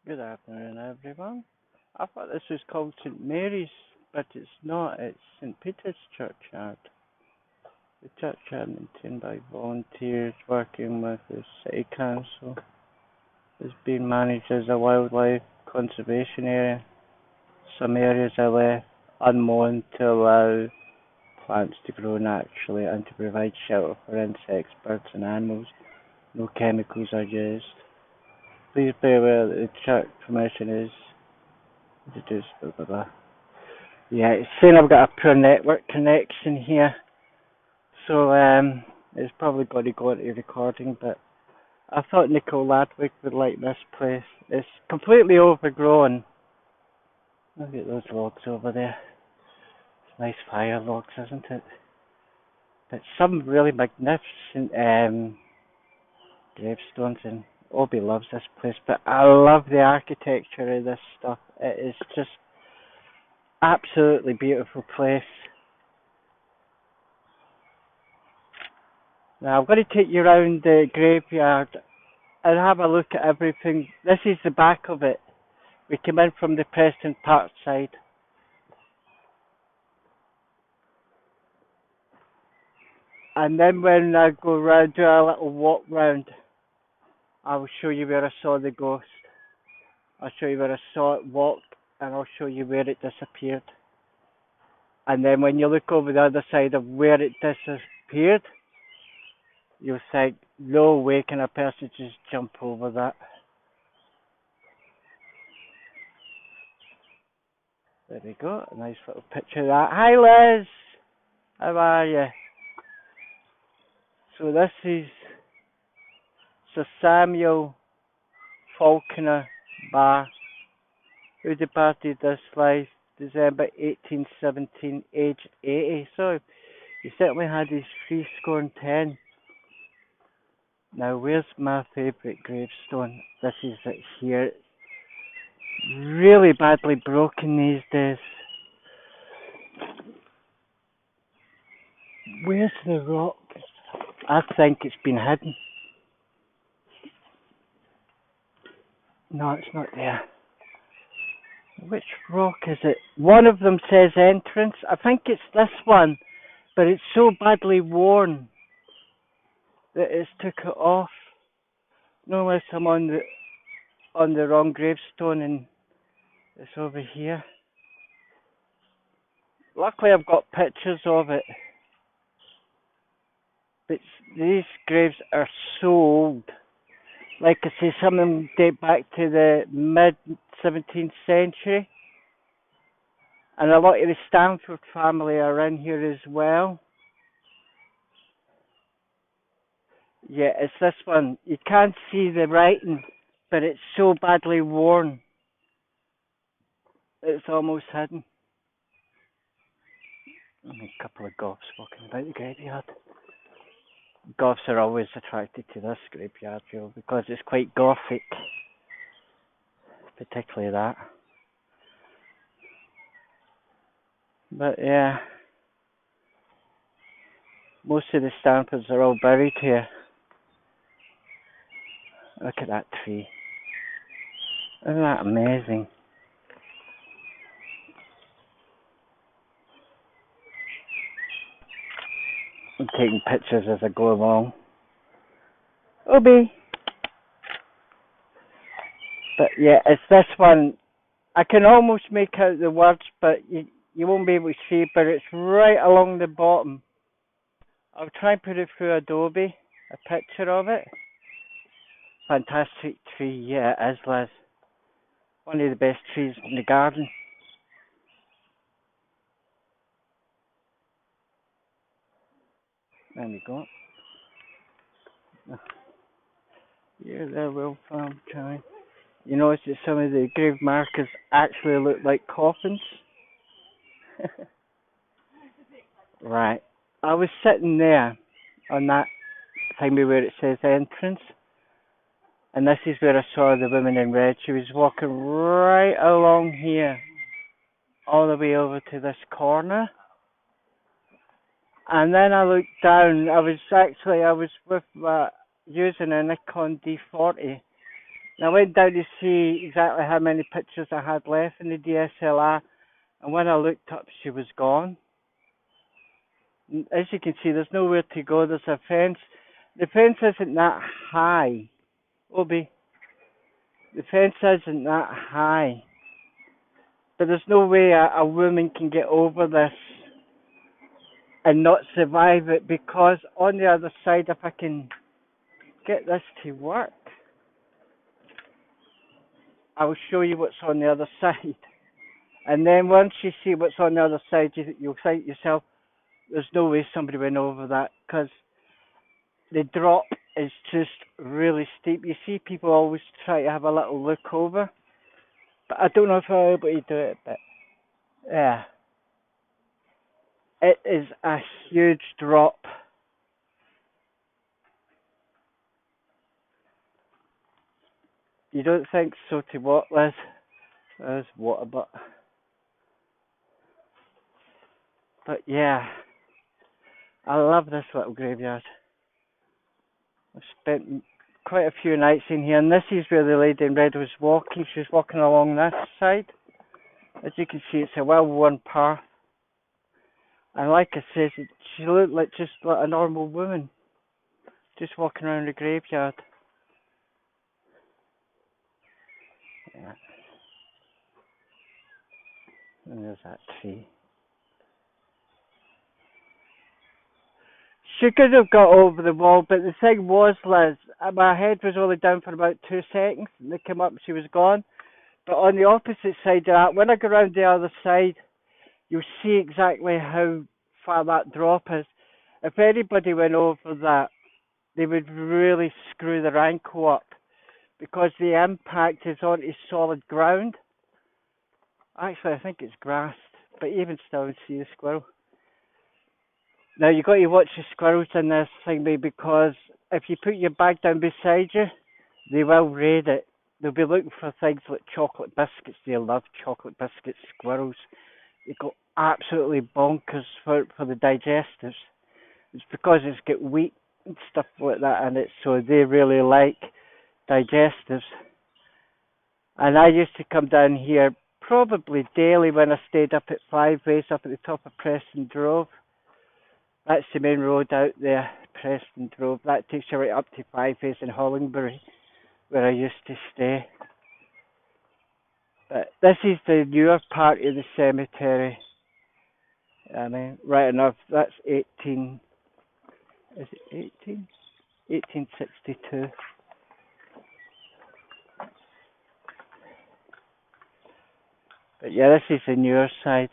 Good afternoon, everyone. I thought this was called St Mary's, but it's not. It's St Peter's Churchyard. The churchyard maintained by volunteers working with the City Council is being managed as a wildlife conservation area. Some areas are left unmown to allow plants to grow naturally and to provide shelter for insects, birds and animals. No chemicals are used. Please be aware that the church permission is introduced, blah blah blah. Yeah, it's saying I've got a poor network connection here, so it's probably going to go into recording, but I thought Nicole Ladwick would like this place. It's completely overgrown. Look at those logs over there. It's nice fire logs, isn't it? But some really magnificent gravestones, and Obi loves this place, but I love the architecture of this stuff. It is just absolutely beautiful place. Now I'm going to take you around the graveyard and have a look at everything. This is the back of it. We came in from the Preston Park side. And then when I go round, do a little walk round, I will show you where I saw the ghost. I'll show you where I saw it walk, and I'll show you where it disappeared. And then when you look over the other side of where it disappeared, you'll think, no way can a person just jump over that. There we go, a nice little picture of that. Hi Liz! How are you? So this is Sir Samuel Falconer Barr, who departed this life December 1817, aged 80. So he certainly had his 10. Now where's my favourite gravestone? This is it here. Really badly broken these days. Where's the rock? I think it's been hidden. No, it's not there. Which rock is it? One of them says entrance. I think it's this one, but it's so badly worn that it's took it off. No, unless I'm on the wrong gravestone and it's over here. Luckily I've got pictures of it. But these graves are so old. Like I say, some of them date back to the mid 17th century. And a lot of the Stanford family are in here as well. Yeah, it's this one. You can't see the writing, but it's so badly worn. It's almost hidden. A couple of goths walking about the graveyard. Goths are always attracted to this graveyard, because it's quite gothic. Particularly that. But yeah, most of the Stanfords are all buried here. Look at that tree. Isn't that amazing? I'm taking pictures as I go along. Obi! But yeah, it's this one. I can almost make out the words, but you won't be able to see it, but it's right along the bottom. I'll try and put it through Adobe, a picture of it. Fantastic tree, yeah, it is, Liz. One of the best trees in the garden. There we go. Yeah, there, well farmed, Charlie. You notice that some of the grave markers actually look like coffins? Right. I was sitting there on that thing where it says entrance, and this is where I saw the woman in red. She was walking right along here, all the way over to this corner. And then I looked down. I was with using a Nikon D40, And I went down to see exactly how many pictures I had left in the DSLR, and when I looked up, she was gone. As you can see, there's nowhere to go. There's a fence. The fence isn't that high. Obi, the fence isn't that high. But there's no way a woman can get over this and not survive it, because on the other side, if I can get this to work, I will show you what's on the other side. And then once you see what's on the other side, you'll think to yourself, there's no way somebody went over that, because the drop is just really steep. You see people always try to have a little look over, but I don't know if I'm able to do it, but yeah. It is a huge drop. You don't think so to what, Liz? There's water, but yeah, I love this little graveyard. I've spent quite a few nights in here, and this is where the lady in red was walking. She was walking along this side. As you can see, it's a well-worn path. And like I said, she looked like just like a normal woman, just walking around the graveyard. Yeah. And there's that tree. She could have got over the wall, but the thing was, Liz, my head was only down for about 2 seconds, and they came up and she was gone. But on the opposite side of that, when I go around the other side, you'll see exactly how far that drop is. If anybody went over that, they would really screw their ankle up, because the impact is onto solid ground. Actually, I think it's grassed, but even still, you see the squirrel. Now, you've got to watch the squirrels in this thing, because if you put your bag down beside you, they will raid it. They'll be looking for things like chocolate biscuits. They love chocolate biscuits, squirrels. They go absolutely bonkers for the digestives. It's because it's got wheat and stuff like that in it, so they really like digestives. And I used to come down here probably daily when I stayed up at Five Ways, up at the top of Preston Drove. That's the main road out there, Preston Drove. That takes you right up to Five Ways in Hollingbury, where I used to stay. But this is the newer part of the cemetery. I mean, right enough, that's 18, is it 18? 1862. But yeah, this is the newer side.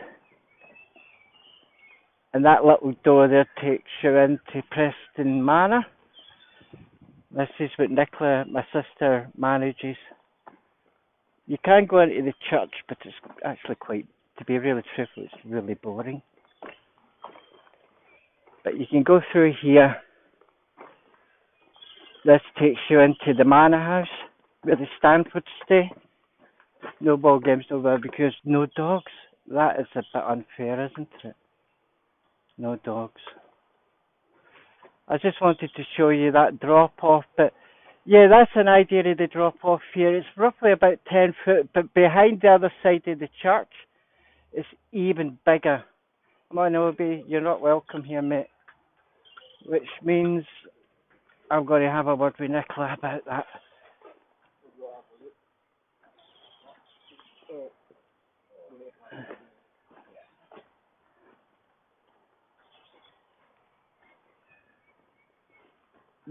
And that little door there takes you into Preston Manor. This is what Nicola, my sister, manages. You can go into the church, but it's actually quite, to be really truthful, it's really boring. But you can go through here. This takes you into the Manor House, where the Stanford stay. No ball games, no barbecues, no dogs. That is a bit unfair, isn't it? No dogs. I just wanted to show you that drop off, but yeah, that's an idea of the drop off here. It's roughly about 10 foot, but behind the other side of the church, it's even bigger. Come on, Obi, you're not welcome here, mate. Which means I'm going to have a word with Nicola about that.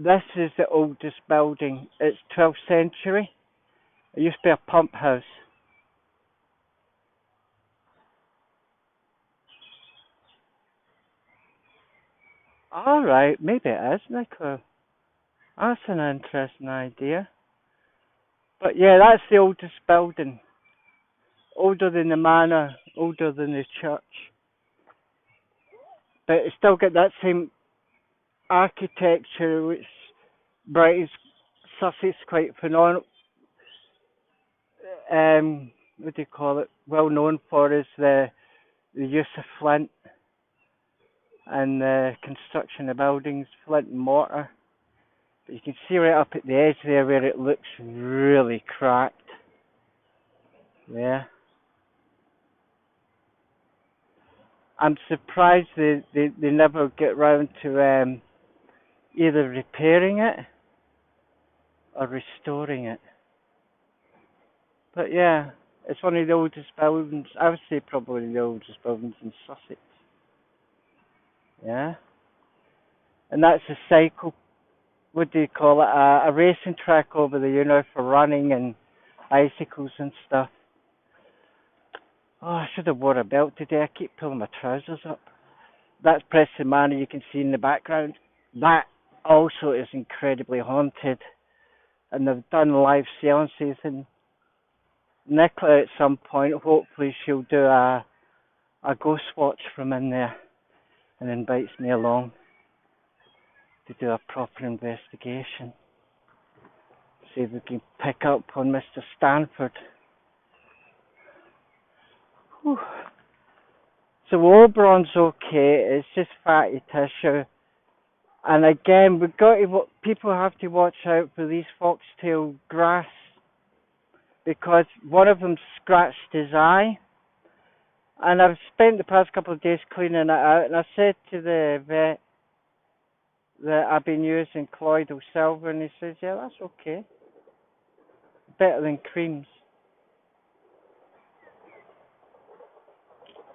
This is the oldest building. It's 12th century. It used to be a pump house. Alright, maybe it is, Nicola. That's an interesting idea. But yeah, that's the oldest building. Older than the manor, older than the church. But it's still got that same architecture, which Brighton's, Sussex, quite phenomenal. What do you call it? Well known for is the use of flint and the construction of buildings, flint and mortar. But you can see right up at the edge there where it looks really cracked. Yeah. I'm surprised they never get round to either repairing it or restoring it. But yeah, it's one of the oldest buildings. I would say probably the oldest buildings in Sussex. Yeah. And that's a cycle, what do you call it? A racing track over there, you know, for running and bicycles and stuff. Oh, I should have wore a belt today. I keep pulling my trousers up. That's Preston Manor you can see in the background. That also is incredibly haunted. And they've done live seances. And Nicola at some point, hopefully she'll do a ghost watch from in there and invites me along to do a proper investigation. See if we can pick up on Mr. Stanford. Whew. So Oberon's okay, it's just fatty tissue. And again, people have to watch out for these foxtail grass because one of them scratched his eye. And I've spent the past couple of days cleaning it out, and I said to the vet that I've been using colloidal silver, and he says, yeah, that's okay. Better than creams.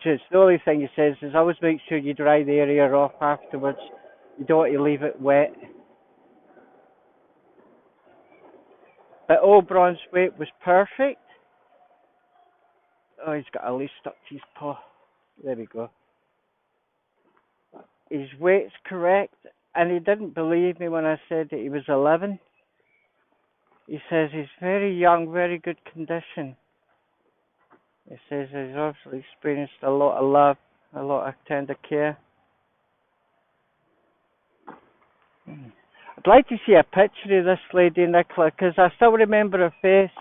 Just the only thing he says is always make sure you dry the area off afterwards. You don't want to leave it wet. But Oberon's weight was perfect. Oh, he's got a leaf stuck to his paw. There we go. His weight's correct, and he didn't believe me when I said that he was 11. He says he's very young, very good condition. He says he's obviously experienced a lot of love, a lot of tender care. I'd like to see a picture of this lady, Nicola, because I still remember her face.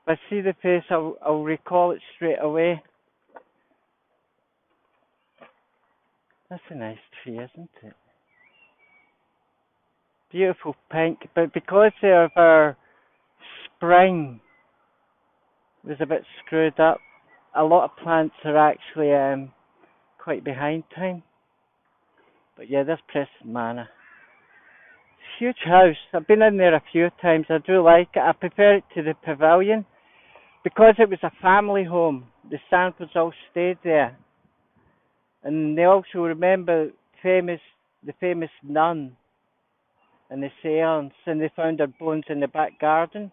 If I see the face, I'll recall it straight away. That's a nice tree, isn't it? Beautiful pink, but because of our spring was a bit screwed up, a lot of plants are actually quite behind time. But yeah, this Preston Manor. It's a huge house. I've been in there a few times. I do like it. I prefer it to the pavilion because it was a family home. The Stanfords all stayed there. And they also remember the famous nun and the seance, and they found her bones in the back garden,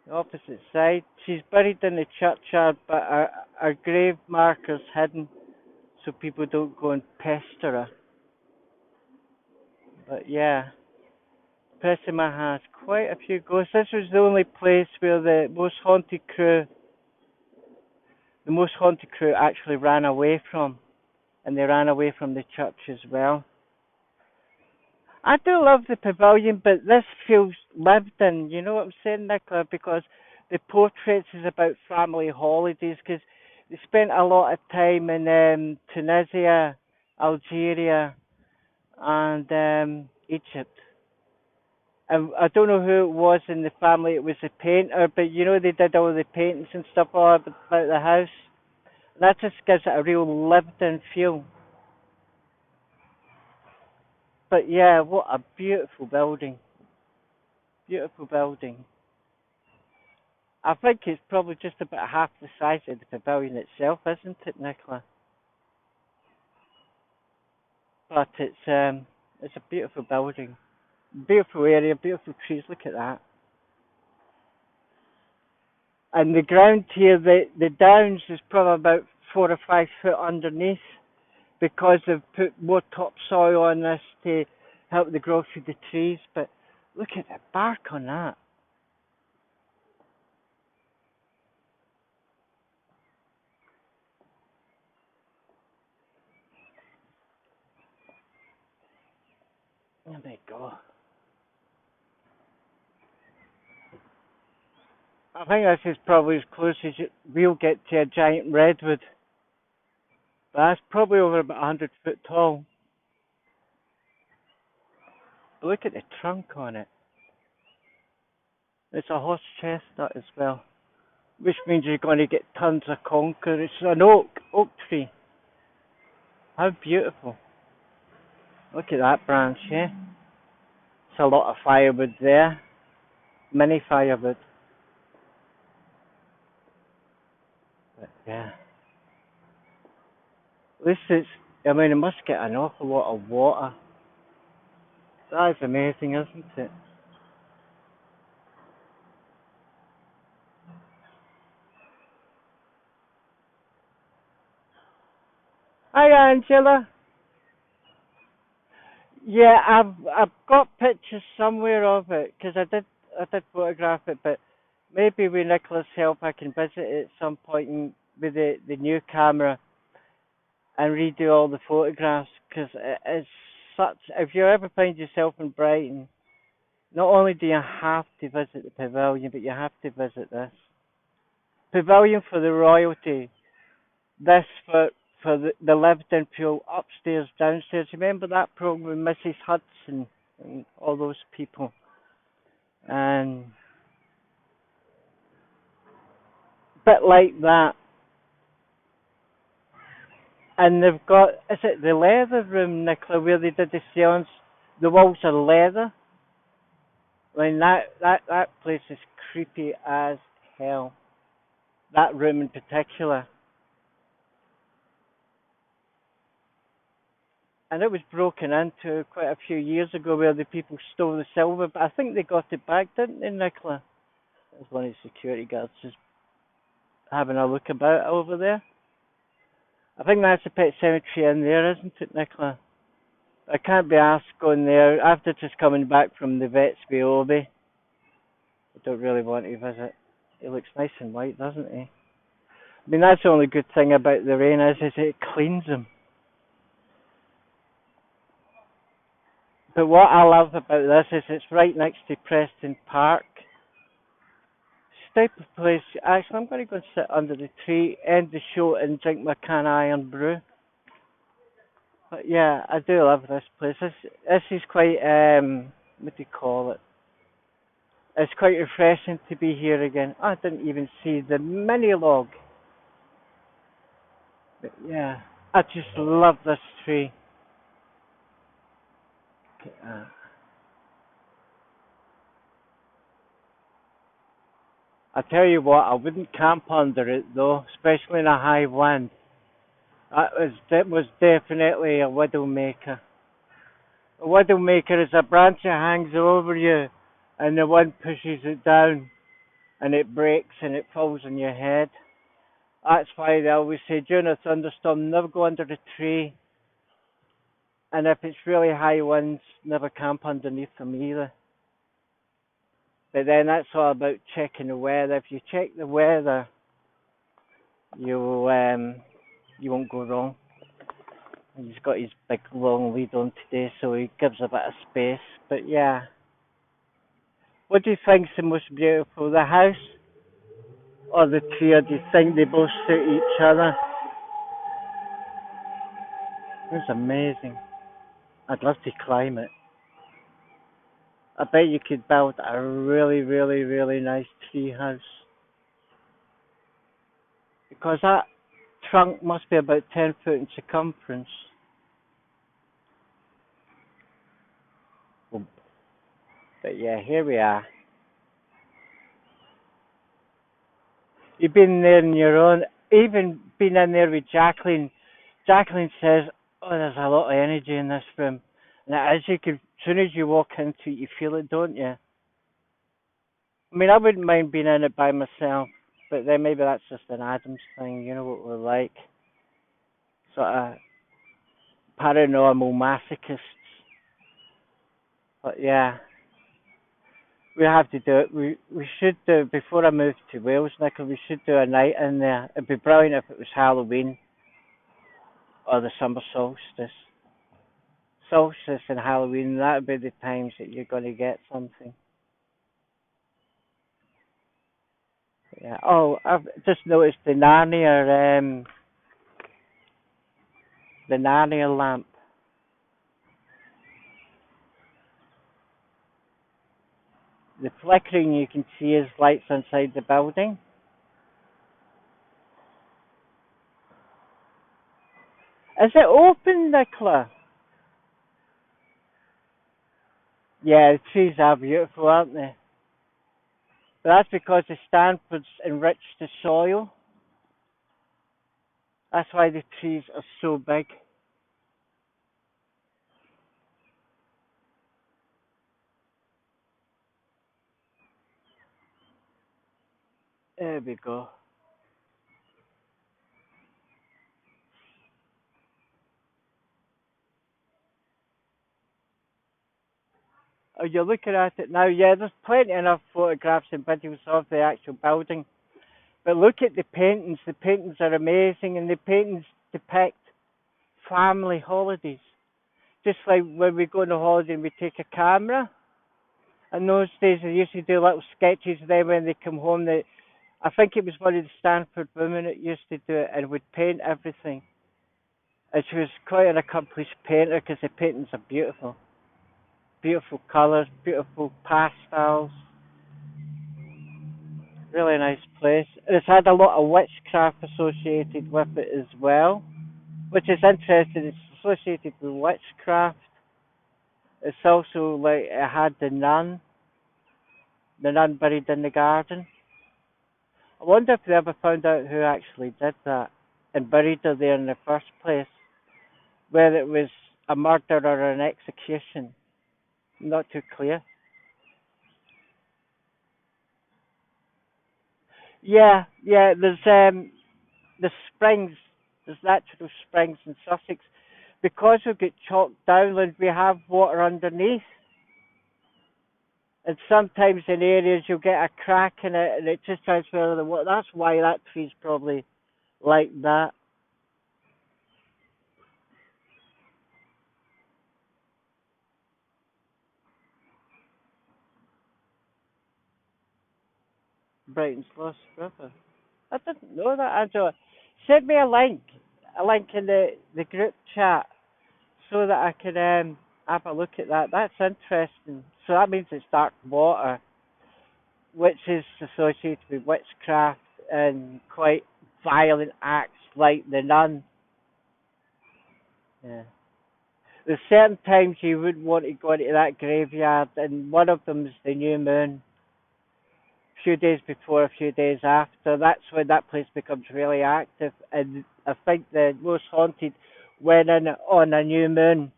the opposite side. She's buried in the churchyard, but her grave marker's hidden so people don't go and pester her. But yeah, Preston has quite a few ghosts. This was the only place where the most haunted crew actually ran away from, and they ran away from the church as well. I do love the pavilion, but this feels lived in, you know what I'm saying, Nicola? Because the portraits is about family holidays, because they spent a lot of time in Tunisia, Algeria, and Egypt. And I don't know who it was in the family, it was a painter, but you know they did all the paintings and stuff all about the house. And that just gives it a real lived-in feel. But yeah, what a beautiful building. Beautiful building. I think it's probably just about half the size of the pavilion itself, isn't it, Nicola? But it's a beautiful building. Beautiful area, beautiful trees, look at that. And the ground here, the downs is probably about 4 or 5 foot underneath because they've put more topsoil on this to help the growth of the trees. But look at the bark on that. There we go. I think this is probably as close as we'll get to a giant redwood. But that's probably over about 100 foot tall. Look at the trunk on it. It's a horse chestnut as well, which means you're going to get tons of conker. It's an oak tree. How beautiful. Look at that branch, yeah? It's a lot of firewood there. Mini firewood. But yeah. This is, I mean, it must get an awful lot of water. That is amazing, isn't it? Hi, Angela. Yeah, I've got pictures somewhere of it because I did photograph it, but maybe with Nicola's help I can visit it at some point with the new camera and redo all the photographs because it is such. If you ever find yourself in Brighton, not only do you have to visit the pavilion, but you have to visit this pavilion for the royalty. This for the lived-in pool upstairs, downstairs. Remember that program with Mrs. Hudson and all those people, and a bit like that. And they've got, is it the leather room, Nicola, where they did the seance? The walls are leather. I mean, that place is creepy as hell. That room in particular. And it was broken into quite a few years ago where the people stole the silver, but I think they got it back, didn't they, Nicola? There's one of the security guards just having a look about over there. I think that's a pet cemetery in there, isn't it, Nicola? I can't be asked going there after just coming back from the vets with Obi. I don't really want to visit. He looks nice and white, doesn't he? I mean, that's the only good thing about the rain is it cleans them. But what I love about this is it's right next to Preston Park. It's the type of place. Actually, I'm going to go and sit under the tree, end the show, and drink my can of iron brew. But yeah, I do love this place. This is quite what do you call it? It's quite refreshing to be here again. I didn't even see the mini log. But yeah, I just love this tree. Uh, I tell you what, I wouldn't camp under it though, especially in a high wind. That was definitely a widowmaker. A widowmaker is a branch that hangs over you, and the wind pushes it down, and it breaks and it falls on your head. That's why they always say during a thunderstorm, never go under the tree, and if it's really high winds, never camp underneath them either. But then that's all about checking the weather. If you check the weather, you won't go wrong. He's got his big long lead on today, so he gives a bit of space. But yeah, what do you think's the most beautiful, the house or the tree? Or do you think they both suit each other? It's amazing. I'd love to climb it. I bet you could build a really, really, really nice tree house. Because that trunk must be about 10 foot in circumference. But yeah, here we are. You've been there on your own, even been in there with Jacqueline. Jacqueline says, "Oh, there's a lot of energy in this room." And as soon as you walk into it, you feel it, don't you? I mean, I wouldn't mind being in it by myself, but then maybe that's just an Adams thing, you know what we're like. Sort of paranormal masochists. But yeah, we have to do it. We should do, before I move to Wales, Nicola, we should do a night in there. It'd be brilliant if it was Halloween or the summer solstice. Solstice and Halloween, that would be the times that you're going to get something. Yeah. Oh, I've just noticed the Narnia lamp. the flickering you can see is lights inside the building. Is it open, Nicola? Yeah, the trees are beautiful, aren't they? But that's because the Stanford's enriched the soil. That's why the trees are so big. There we go. Oh, you're looking at it now. Yeah, there's plenty enough photographs and videos of the actual building. But look at the paintings. The paintings are amazing, and the paintings depict family holidays. Just like when we go on a holiday and we take a camera. In those days, they used to do little sketches. Then when they come home, I think it was one of the Stanford women that used to do it and would paint everything. And she was quite an accomplished painter because the paintings are beautiful. Beautiful colours, beautiful pastels. Really nice place. It's had a lot of witchcraft associated with it as well, which is interesting. It's associated with witchcraft. It's also like it had the nun buried in the garden. I wonder if they ever found out who actually did that and buried her there in the first place, whether it was a murder or an execution. Not too clear. Yeah. The springs. There's natural springs in Sussex. Because we get chalk downland, we have water underneath. And sometimes in areas you'll get a crack in it and it just transfers the water. That's why that tree's probably like that. Brighton's Lost River. I didn't know that, Angela. Send me a link in the group chat so that I can have a look at that. That's interesting. So that means it's dark water, which is associated with witchcraft and quite violent acts like the nun. Yeah. There's certain times you wouldn't want to go into that graveyard, and one of them is the new moon. A few days before, a few days after. That's when that place becomes really active. And I think the most haunted went in on a new moon,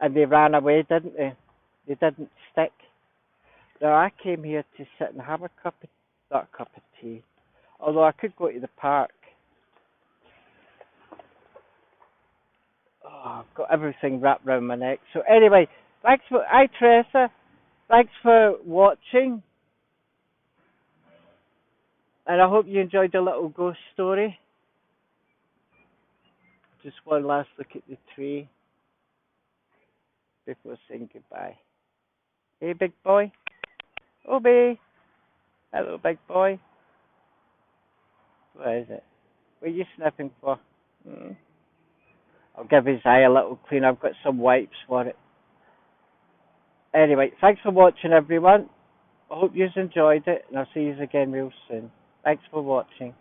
and they ran away, didn't they? They didn't stick. Now I came here to sit and have a not a cup of tea. Although I could go to the park. Oh, I've got everything wrapped around my neck. So anyway, hi Teresa. Thanks for watching. And I hope you enjoyed the little ghost story. Just one last look at the tree before saying goodbye. Hey, big boy. Obi. Hello, big boy. What is it? What are you sniffing for? Hmm. I'll give his eye a little clean. I've got some wipes for it. Anyway, thanks for watching, everyone. I hope you enjoyed it, and I'll see you again real soon. Thanks for watching.